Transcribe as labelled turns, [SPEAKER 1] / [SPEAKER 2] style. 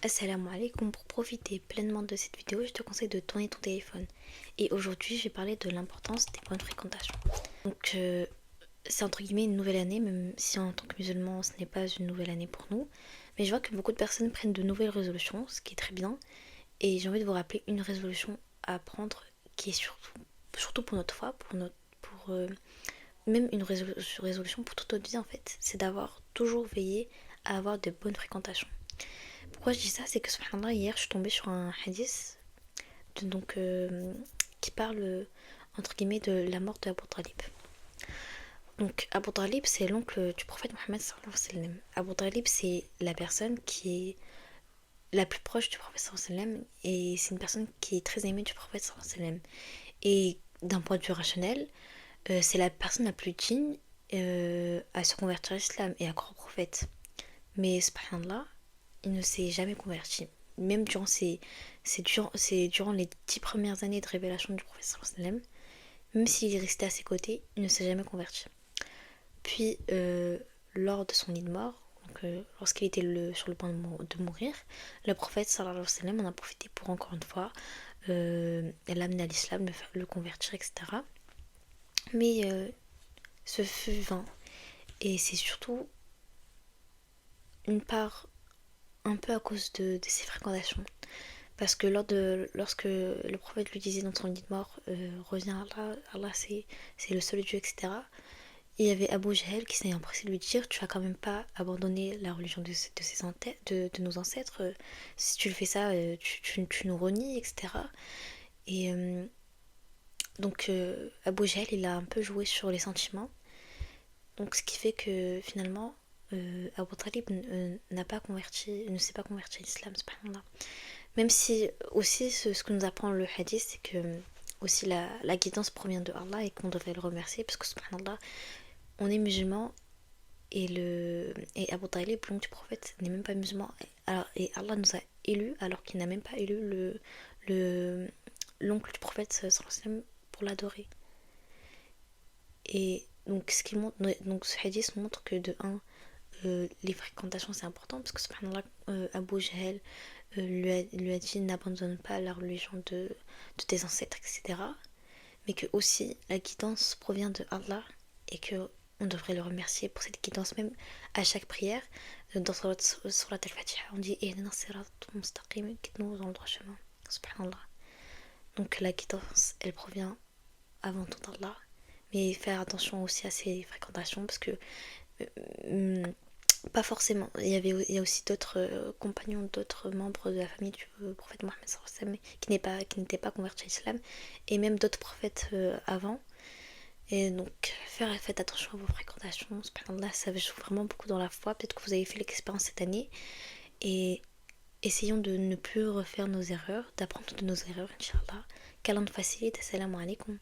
[SPEAKER 1] Assalamu alaikum, pour profiter pleinement de cette vidéo, je te conseille de tourner ton téléphone. Et aujourd'hui, je vais parler de l'importance des bonnes fréquentations. Donc, c'est entre guillemets une nouvelle année, même si en tant que musulman, ce n'est pas une nouvelle année pour nous. Mais je vois que beaucoup de personnes prennent de nouvelles résolutions, ce qui est très bien. Et j'ai envie de vous rappeler une résolution à prendre qui est surtout pour notre foi, même une résolution pour toute notre vie en fait. C'est d'avoir toujours veillé à avoir de bonnes fréquentations. Pourquoi je dis ça? C'est que subhanallah, hier je suis tombée sur un hadith donc, qui parle entre guillemets de la mort de Abu Talib. Donc Abu Talib c'est l'oncle du prophète Mohammed sallallahu alayhi wa sallam. Abu Talib c'est la personne qui est la plus proche du prophète sallallahu alayhi wa sallam et c'est une personne qui est très aimée du prophète sallallahu alayhi wa sallam. Et d'un point de vue rationnel, c'est la personne la plus digne à se convertir à l'islam et à croire au prophète. Mais subhanallah, il ne s'est jamais converti. Même durant les 10 premières années de révélation du prophète sallam, même s'il est resté à ses côtés, il ne s'est jamais converti. Puis, lors de son lit de mort, lorsqu'il était sur le point de mourir, le prophète sallallahu alayhi wa sallam en a profité pour encore une fois l'amener à l'islam, le convertir, etc. Mais ce fut vain. Et c'est surtout une part un peu à cause de ses fréquentations. Parce que lorsque le prophète lui disait dans son lit de mort, reviens à Allah, Allah c'est le seul Dieu, etc. Il y avait Abu Jahl qui s'est empressé de lui dire, tu vas quand même pas abandonner la religion de nos ancêtres. Si tu le fais ça, tu nous renies, etc. Et donc Abu Jahl, il a un peu joué sur les sentiments. Donc ce qui fait que finalement, Abu Talib ne s'est pas converti à l'islam, subhanallah. Même si aussi ce que nous apprend le hadith, c'est que aussi la guidance provient de Allah et qu'on devrait le remercier parce que subhanallah, on est musulman et Abu Talib, l'oncle du prophète, n'est même pas musulman. Et Allah nous a élus alors qu'il n'a même pas élu l'oncle du prophète sallallahu alayhi wa sallam pour l'adorer. Et donc, ce hadith montre que de un, les fréquentations c'est important parce que subhanallah, Abu Jahl lui a dit n'abandonne pas la religion de tes ancêtres, etc. Mais que aussi la guidance provient de Allah et que on devrait le remercier pour cette guidance même à chaque prière. Dans surat al-Fatiha, on dit Ihdina sirat mustaqim, guide-nous dans le droit chemin. Subhanallah. Donc la guidance, elle provient avant tout d'Allah. Mais faire attention aussi à ses fréquentations parce que pas forcément. Il y a aussi d'autres compagnons, d'autres membres de la famille du prophète Mohammed sallallahu alayhi wa sallam qui n'étaient pas convertis à l'islam et même d'autres prophètes avant. Et donc, faites attention à vos fréquentations. Subhanallah, ça joue vraiment beaucoup dans la foi. Peut-être que vous avez fait l'expérience cette année. Et essayons de ne plus refaire nos erreurs, d'apprendre de nos erreurs, Inch'Allah. Qu'Allah nous facilite. Assalamu alaikum.